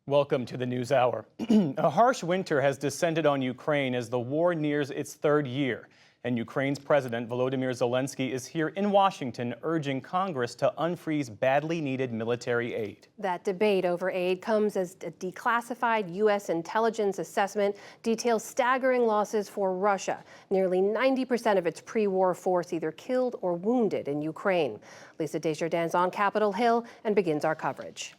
Welcome to the News Hour. A harsh winter has descended on Ukraine as the war nears its third year. And Ukraine's President Volodymyr Zelenskyy is here in Washington urging Congress to unfreeze badly needed military aid. That debate over aid comes as a declassified U.S. intelligence assessment details staggering losses for Russia. Nearly 90% of its pre-war force either killed or wounded in Ukraine. Lisa Desjardins on Capitol Hill and begins our coverage.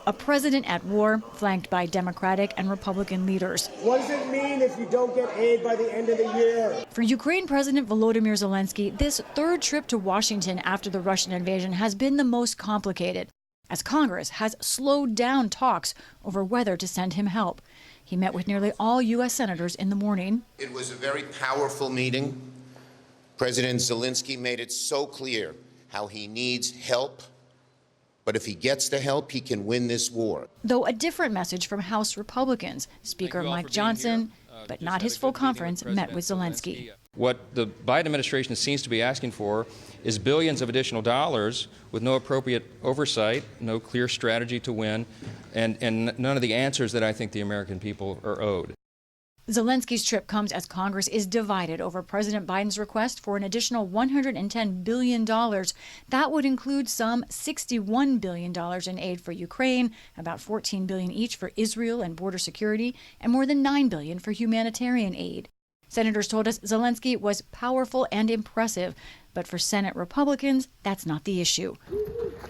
A president at war, flanked by Democratic and Republican leaders. What does it mean if you don't get aid by the end of the year? For Ukraine President Volodymyr Zelenskyy, this third trip to Washington after the Russian invasion has been the most complicated, as Congress has slowed down talks over whether to send him help. He met with nearly all U.S. senators in the morning. It was a very powerful meeting. President Zelenskyy made it so clear how he needs help. But if he gets the help, he can win this war. Though a different message from House Republicans. Speaker Mike Johnson, but not his full conference, met with Zelenskyy. What the Biden administration seems to be asking for is billions of additional dollars with no appropriate oversight, no clear strategy to win, and none of the answers that I think the American people are owed. Zelenskyy's trip comes as Congress is divided over President Biden's request for an additional $110 billion. That would include some $61 billion in aid for Ukraine, about $14 billion each for Israel and border security, and more than $9 billion for humanitarian aid. Senators told us Zelenskyy was powerful and impressive, but for Senate Republicans, that's not the issue.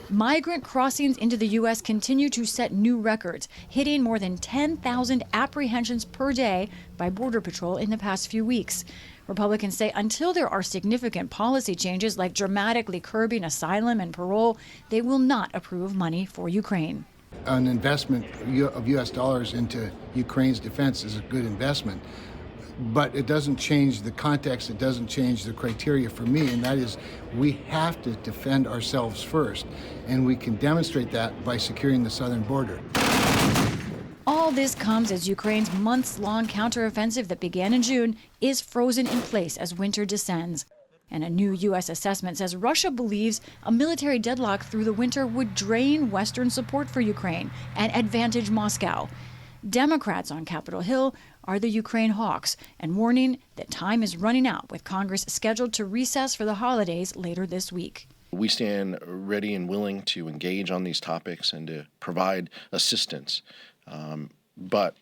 Migrant crossings into the U.S. continue to set new records, hitting more than 10,000 apprehensions per day by Border Patrol in the past few weeks. Republicans say until there are significant policy changes like dramatically curbing asylum and parole, they will not approve money for Ukraine. An investment of U.S. dollars into Ukraine's defense is a good investment. But it doesn't change the context, it doesn't change the criteria for me, and that is we have to defend ourselves first, and we can demonstrate that by securing the southern border. All this comes as Ukraine's months-long counteroffensive that began in June is frozen in place as winter descends. And a new U.S. assessment says Russia believes a military deadlock through the winter would drain Western support for Ukraine and advantage Moscow. Democrats on Capitol Hill are the Ukraine hawks and warning that time is running out with Congress scheduled to recess for the holidays later this week. We stand ready and willing to engage on these topics and to provide assistance. But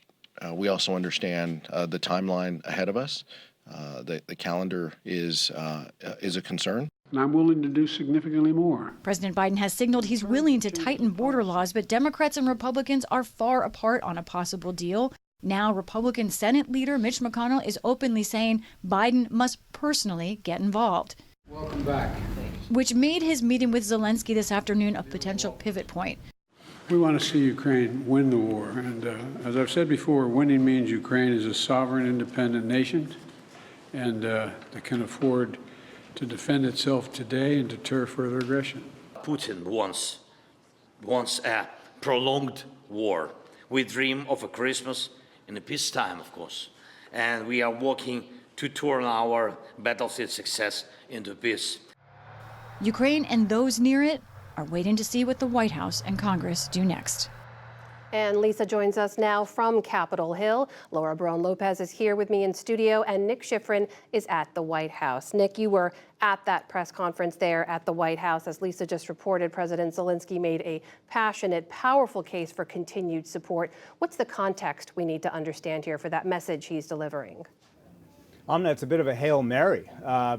we also understand the timeline ahead of us. The calendar is a concern. And I'm willing to do significantly more. President Biden has signaled he's willing to tighten border laws, but Democrats and Republicans are far apart on a possible deal. Now, Republican Senate leader Mitch McConnell is openly saying Biden must personally get involved. Welcome back. Which made his meeting with Zelenskyy this afternoon a potential pivot point. We want to see Ukraine win the war. And as I've said before, winning means Ukraine is a sovereign, independent nation and that can afford to defend itself today and deter further aggression. Putin wants a prolonged war. We dream of a Christmas in a peacetime, of course, and we are working to turn our battlefield success into peace. Ukraine and those near it are waiting to see what the White House and Congress do next. And Lisa joins us now from Capitol Hill. Laura Braun-Lopez is here with me in studio, and Nick Schifrin is at the White House. Nick, you were at that press conference there at the White House. As Lisa just reported, President Zelenskyy made a passionate, powerful case for continued support. What's the context we need to understand here for that message he's delivering? Amna, it's a bit of a Hail Mary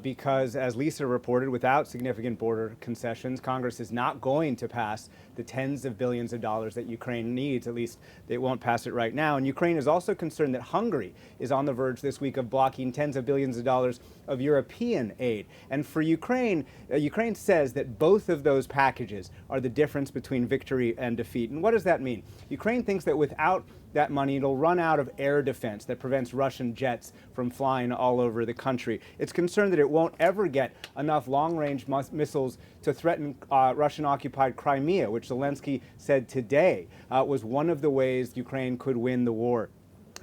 because, as Lisa reported, without significant border concessions, Congress is not going to pass the tens of billions of dollars that Ukraine needs. At least they won't pass it right now. And Ukraine is also concerned that Hungary is on the verge this week of blocking tens of billions of dollars of European aid. And for Ukraine, Ukraine says that both of those packages are the difference between victory and defeat. And what does that mean? Ukraine thinks that without that money, it'll run out of air defense that prevents Russian jets from flying all over the country. It's concerned that it won't ever get enough long-range missiles to threaten Russian-occupied Crimea, which Zelenskyy said today was one of the ways Ukraine could win the war.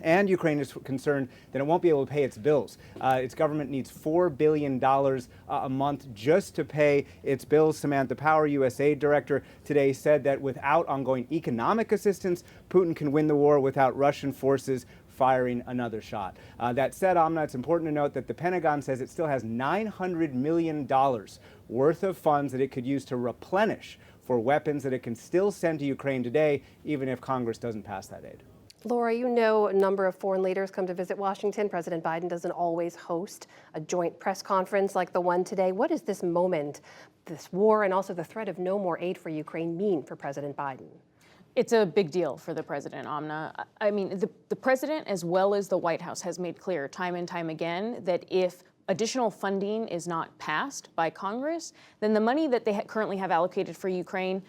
And Ukraine is concerned that it won't be able to pay its bills. Its government needs $4 billion a month just to pay its bills. Samantha Power, USAID director, today said that without ongoing economic assistance, Putin can win the war without Russian forces firing another shot. That said, Amna, it's important to note that the Pentagon says it still has $900 million worth of funds that it could use to replenish for weapons that it can still send to Ukraine today, even if Congress doesn't pass that aid. Laura, you know a number of foreign leaders come to visit Washington. President Biden doesn't always host a joint press conference like the one today. What does this moment, this war, and also the threat of no more aid for Ukraine mean for President Biden? It's a big deal for the president, Amna. I mean, the president, as well as the White House, has made clear time and time again that if additional funding is not passed by Congress, then the money that they currently have allocated for Ukraine,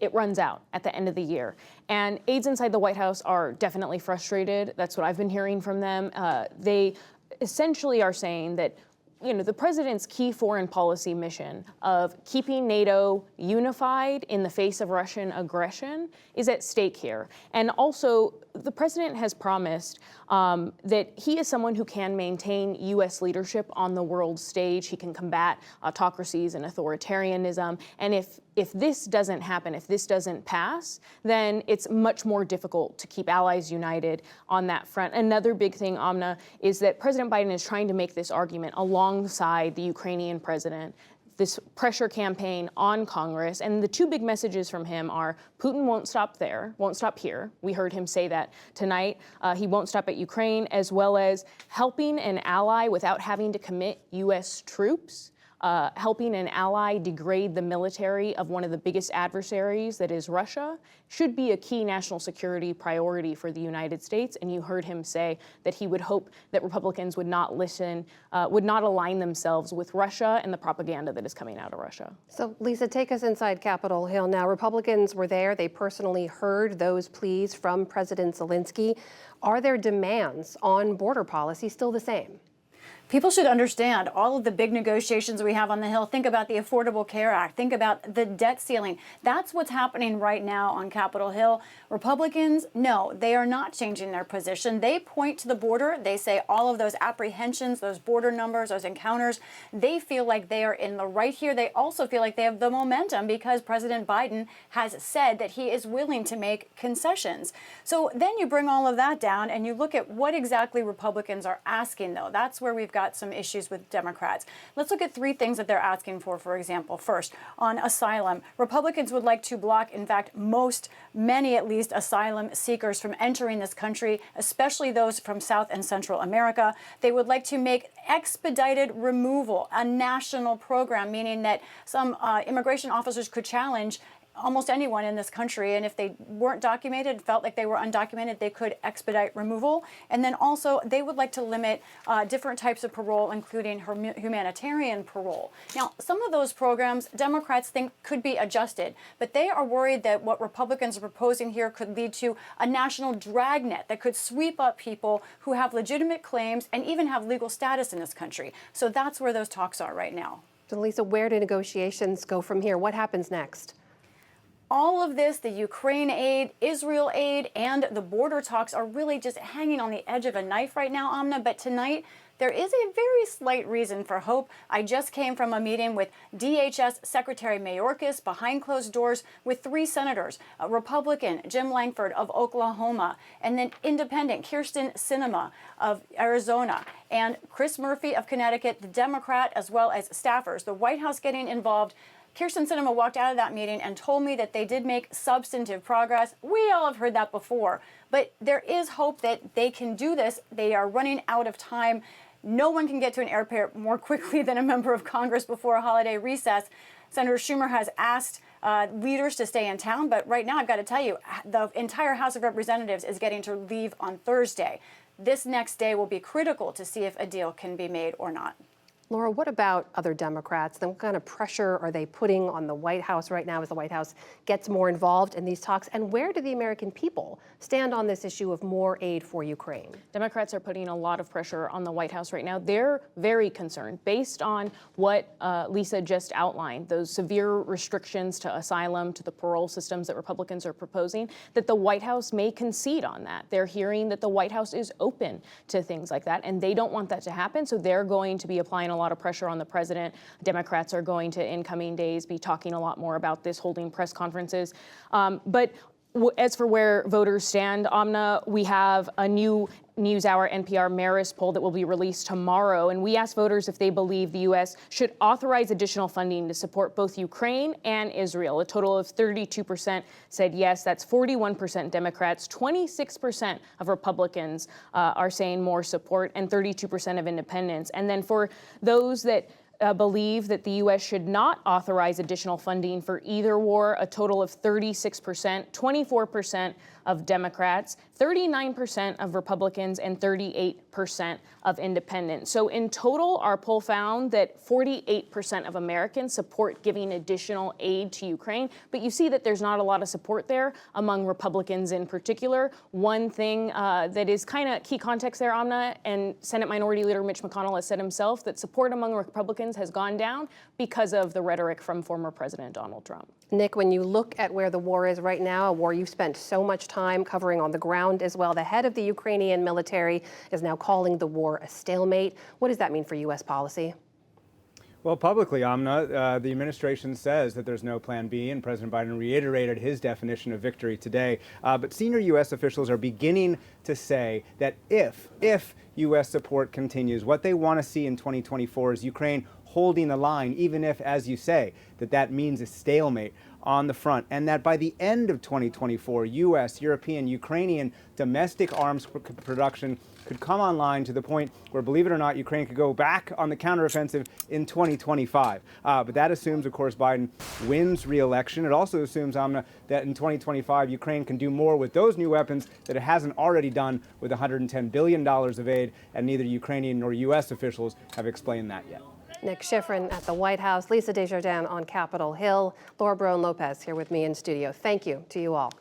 it runs out at the end of the year. And aides inside the White House are definitely frustrated. That's what I've been hearing from them. They essentially are saying that, you know, the president's key foreign policy mission of keeping NATO unified in the face of Russian aggression is at stake here. And also, the president has promised that he is someone who can maintain U.S. leadership on the world stage. He can combat autocracies and authoritarianism. And if this doesn't happen, if this doesn't pass, then it's much more difficult to keep allies united on that front. Another big thing, Amna, is that President Biden is trying to make this argument alongside the Ukrainian president, this pressure campaign on Congress. And the two big messages from him are Putin won't stop there, won't stop here. We heard him say that tonight. He won't stop at Ukraine, as well as helping an ally without having to commit U.S. troops. Helping an ally degrade the military of one of the biggest adversaries, that is Russia, should be a key national security priority for the United States. And you heard him say that he would hope that Republicans would not would not align themselves with Russia and the propaganda that is coming out of Russia. So, Lisa, take us inside Capitol Hill now. Republicans were there. They personally heard those pleas from President Zelenskyy. Are their demands on border policy still the same? People should understand all of the big negotiations we have on the Hill. Think about the Affordable Care Act. Think about the debt ceiling. That's what's happening right now on Capitol Hill. Republicans, no, they are not changing their position. They point to the border. They say all of those apprehensions, those border numbers, those encounters, they feel like they are in the right here. They also feel like they have the momentum because President Biden has said that he is willing to make concessions. So then you bring all of that down and you look at what exactly Republicans are asking, though. That's where we've got some issues with Democrats. Let's look at three things that they're asking for example. First, on asylum, Republicans would like to block, in fact, many at least, asylum seekers from entering this country, especially those from South and Central America. They would like to make expedited removal a national program, meaning that some immigration officers could challenge almost anyone in this country, and if they weren't documented, felt like they were undocumented, they could expedite removal. And then also, they would like to limit different types of parole, including humanitarian parole. Now, some of those programs, Democrats think could be adjusted, but they are worried that what Republicans are proposing here could lead to a national dragnet that could sweep up people who have legitimate claims and even have legal status in this country. So that's where those talks are right now. So, Lisa, where do negotiations go from here? What happens next? All of this, the Ukraine aid, Israel aid, and the border talks are really just hanging on the edge of a knife right now, Amna. But tonight, there is a very slight reason for hope. I just came from a meeting with DHS Secretary Mayorkas behind closed doors with three senators, a Republican, Jim Langford of Oklahoma, and then Independent, Kyrsten Sinema of Arizona, and Chris Murphy of Connecticut, the Democrat, as well as staffers. The White House getting involved. Kyrsten Sinema walked out of that meeting and told me that they did make substantive progress. We all have heard that before, but there is hope that they can do this. They are running out of time. No one can get to an airport more quickly than a member of Congress before a holiday recess. Senator Schumer has asked leaders to stay in town, but right now I've got to tell you, the entire House of Representatives is getting to leave on Thursday. This next day will be critical to see if a deal can be made or not. Laura, what about other Democrats? Then what kind of pressure are they putting on the White House right now as the White House gets more involved in these talks? And where do the American people stand on this issue of more aid for Ukraine? Democrats are putting a lot of pressure on the White House right now. They're very concerned, based on what Lisa just outlined, those severe restrictions to asylum, to the parole systems that Republicans are proposing, that the White House may concede on that. They're hearing that the White House is open to things like that, and they don't want that to happen, so they're going to be applying a lot of pressure on the president. Democrats are going to, in coming days, be talking a lot more about this, holding press conferences. But as for where voters stand, Amna, we have a new NewsHour NPR Marist poll that will be released tomorrow, and we asked voters if they believe the U.S. should authorize additional funding to support both Ukraine and Israel. A total of 32% said yes. That's 41% Democrats, 26% of Republicans are saying more support, and 32% of independents. And then for those that believe that the U.S. should not authorize additional funding for either war, a total of 36%, 24% of Democrats, 39% of Republicans, and 38% of independents. So in total, our poll found that 48% of Americans support giving additional aid to Ukraine. But you see that there's not a lot of support there among Republicans in particular. One thing that is kind of key context there, Amna, and Senate Minority Leader Mitch McConnell has said himself that support among Republicans has gone down because of the rhetoric from former President Donald Trump. Nick, when you look at where the war is right now, a war you've spent so much time covering on the ground as well, the head of the Ukrainian military is now calling the war a stalemate. What does that mean for U.S. policy? Well, publicly, Amna, the administration says that there's no plan B, and President Biden reiterated his definition of victory today. But senior U.S. officials are beginning to say that if U.S. support continues, what they want to see in 2024 is Ukraine holding the line, even if, as you say, that means a stalemate on the front, and that by the end of 2024, U.S., European, Ukrainian domestic arms production could come online to the point where, believe it or not, Ukraine could go back on the counteroffensive in 2025. But that assumes, of course, Biden wins re-election. It also assumes, Amna, that in 2025, Ukraine can do more with those new weapons that it hasn't already done with $110 billion of aid, and neither Ukrainian nor U.S. officials have explained that yet. Nick Schifrin at the White House, Lisa Desjardins on Capitol Hill, Laura Brown Lopez here with me in studio. Thank you to you all.